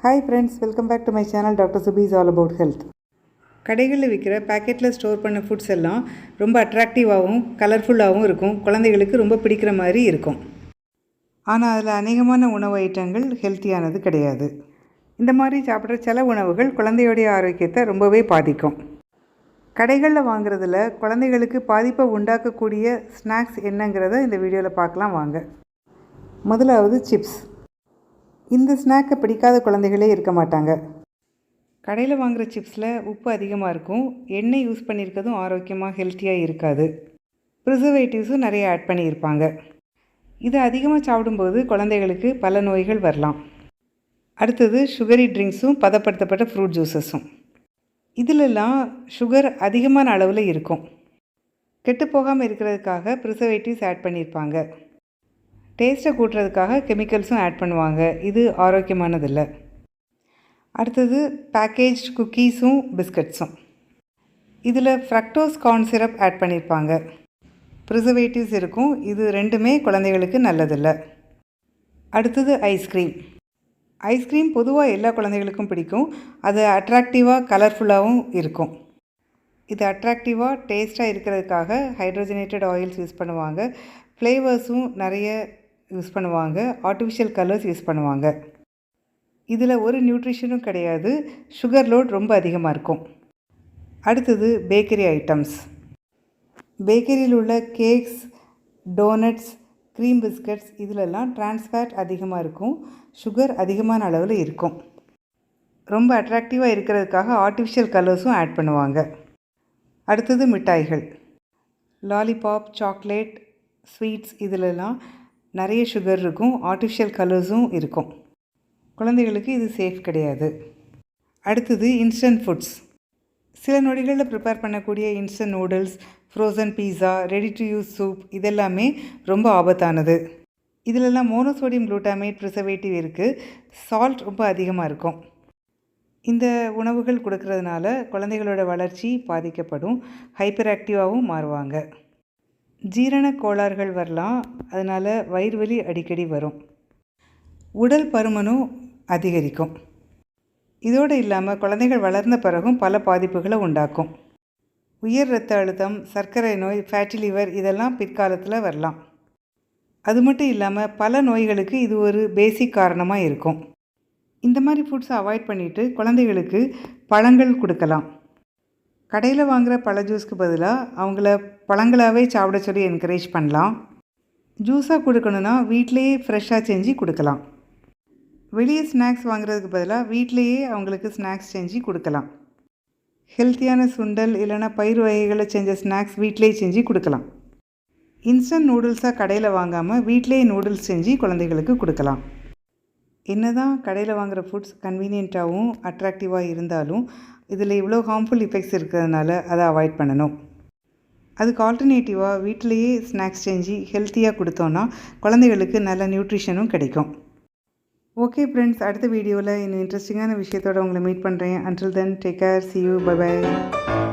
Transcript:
Hi friends, welcome back to my channel. Dr. Subhi is all about health. கடைகளில் விற்கிற பேக்கெட்டில் store பண்ண foods எல்லாம் ரொம்ப அட்ராக்டிவாகவும் கலர்ஃபுல்லாகவும் இருக்கும். குழந்தைகளுக்கு ரொம்ப பிடிக்கிற மாதிரி இருக்கும். ஆனால் அதில் அநேகமான உணவு ஐட்டங்கள் ஹெல்த்தியானது கிடையாது. இந்த மாதிரி சாப்பிட்ற சில உணவுகள் குழந்தையோடைய ஆரோக்கியத்தை ரொம்பவே பாதிக்கும். கடைகளில் வாங்குறதுல குழந்தைகளுக்கு பாதிப்பை உண்டாக்கக்கூடிய ஸ்நாக்ஸ் என்னங்கிறத இந்த வீடியோவில் பார்க்கலாம் வாங்க. முதலாவது சிப்ஸ். இந்த ஸ்நாக்கை பிடிக்காத குழந்தைகளே இருக்க மாட்டாங்க. கடையில் வாங்குகிற சிப்ஸில் உப்பு அதிகமாக இருக்கும், எண்ணெய் யூஸ் பண்ணியிருக்கிறதும் ஆரோக்கியமாக ஹெல்த்தியாக இருக்காது, ப்ரிசர்வேட்டிவ்ஸும் நிறைய ஆட் பண்ணியிருப்பாங்க. இதை அதிகமாக சாப்பிடும்போது குழந்தைகளுக்கு பல நோய்கள் வரலாம். அடுத்தது சுகரி ட்ரிங்க்ஸும் பதப்படுத்தப்பட்ட ஃப்ரூட் ஜூஸஸும். இதிலெல்லாம் சுகர் அதிகமான அளவில் இருக்கும். கெட்டு போகாமல் இருக்கிறதுக்காக ப்ரிசர்வேட்டிவ்ஸ் ஆட் பண்ணியிருப்பாங்க. டேஸ்ட்டை கூட்டுறதுக்காக கெமிக்கல்ஸும் ஆட் பண்ணுவாங்க. இது ஆரோக்கியமானதில்லை. அடுத்தது பேக்கேஜ் குக்கீஸும் பிஸ்கட்ஸும். இதில் ஃப்ரக்டோஸ் கார்ன் சிரப் ஆட் பண்ணியிருப்பாங்க, ப்ரிசர்வேட்டிவ்ஸ் இருக்கும். இது ரெண்டுமே குழந்தைகளுக்கு நல்லதில்லை. அடுத்தது ஐஸ்கிரீம். ஐஸ்கிரீம் பொதுவாக எல்லா குழந்தைகளுக்கும் பிடிக்கும். அது அட்ராக்டிவாக கலர்ஃபுல்லாகவும் இருக்கும். இது அட்ராக்டிவாக டேஸ்ட்டாக இருக்கிறதுக்காக ஹைட்ரோஜனேட்டட் ஆயில்ஸ் யூஸ் பண்ணுவாங்க, ஃப்ளேவர்ஸும் நிறைய யூஸ் பண்ணுவாங்க, ஆர்டிஃபிஷியல் கலர்ஸ் யூஸ் பண்ணுவாங்க. இதில் ஒரு நியூட்ரிஷனும் கிடையாது, சுகர் லோட் ரொம்ப அதிகமாக இருக்கும். அடுத்தது பேக்கரி ஐட்டம்ஸ். பேக்கரியில் உள்ள கேக்ஸ், டோனட்ஸ், க்ரீம் பிஸ்கட்ஸ் இதிலெல்லாம் டிரான்ஸ்ஃபேட் அதிகமாக இருக்கும், சுகர் அதிகமான அளவில் இருக்கும். ரொம்ப அட்ராக்டிவாக இருக்கிறதுக்காக ஆர்டிஃபிஷியல் கலர்ஸும் ஆட் பண்ணுவாங்க. அடுத்தது மிட்டாய்கள். லாலிபாப், சாக்லேட், ஸ்வீட்ஸ் இதிலெல்லாம் நிறைய சுகர் இருக்கும், ஆர்டிஃபிஷியல் கலர்ஸும் இருக்கும். குழந்தைகளுக்கு இது சேஃப் கிடையாது. அடுத்தது இன்ஸ்டன்ட் ஃபுட்ஸ். சில நொடிகளில் ப்ரிப்பேர் பண்ணக்கூடிய instant noodles, frozen pizza, ready to use soup இதெல்லாமே ரொம்ப ஆபத்தானது. இதிலெல்லாம் மோனோசோடியம் குளூட்டாமேட் ப்ரிசர்வேட்டிவ் இருக்குது, சால்ட் ரொம்ப அதிகமாக இருக்கும். இந்த உணவுகள் கொடுக்கறதுனால குழந்தைகளோட வளர்ச்சி பாதிக்கப்படும், ஹைப்பர் ஆக்டிவாகவும் மாறுவாங்க. ஜீரண கோளாறுகள் வரலாம், அதனால் வயிறு வலி அடிக்கடி வரும், உடல் பருமனும் அதிகரிக்கும். இதோடு இல்லாமல் குழந்தைகள் வளர்ந்த பிறகும் பல பாதிப்புகளை உண்டாக்கும். உயர் இரத்த அழுத்தம், சர்க்கரை நோய், ஃபேட்டி லிவர் இதெல்லாம் பிற்காலத்தில் வரலாம். அது மட்டும் இல்லாமல் பல நோய்களுக்கு இது ஒரு பேசிக் காரணமாக இருக்கும். இந்த மாதிரி ஃபுட்ஸை அவாய்ட் பண்ணிவிட்டு குழந்தைகளுக்கு பழங்கள் கொடுக்கலாம். கடையில் வாங்குகிற பழ ஜூஸ்க்கு பதிலாக அவங்கள பழங்களாகவே சாப்பிட சொல்லி என்கரேஜ் பண்ணலாம். ஜூஸாக கொடுக்கணுன்னா வீட்டிலையே ஃப்ரெஷ்ஷாக செஞ்சு கொடுக்கலாம். வெளியே ஸ்நாக்ஸ் வாங்குறதுக்கு பதிலாக வீட்டிலையே அவங்களுக்கு ஸ்நாக்ஸ் செஞ்சு கொடுக்கலாம். ஹெல்த்தியான சுண்டல் இல்லைனா பயிர் வகைகளை செஞ்ச ஸ்நாக்ஸ் வீட்டிலையே செஞ்சு கொடுக்கலாம். இன்ஸ்டன்ட் நூடுல்ஸாக கடையில் வாங்காமல் வீட்டிலையே நூடுல்ஸ் செஞ்சு குழந்தைகளுக்கு கொடுக்கலாம். என்ன தான் கடையில் வாங்குகிற ஃபுட்ஸ் கன்வீனியண்ட்டாகவும் அட்ராக்டிவாக இருந்தாலும் இதில் இவ்வளோ ஹார்ம்ஃபுல் எஃபெக்ட்ஸ் இருக்கிறதுனால அதை அவாய்ட் பண்ணணும். அதுக்கு ஆல்டர்னேட்டிவாக வீட்டிலையே ஸ்நாக்ஸ் செஞ்சு ஹெல்த்தியாக கொடுத்தோன்னா குழந்தைகளுக்கு நல்ல நியூட்ரிஷனும் கிடைக்கும். ஓகே ஃப்ரெண்ட்ஸ், அடுத்த வீடியோவில் இன்னும் இன்ட்ரெஸ்டிங்கான விஷயத்தோடு உங்களை மீட் பண்ணுறேன். Until then take care, see you, bye bye.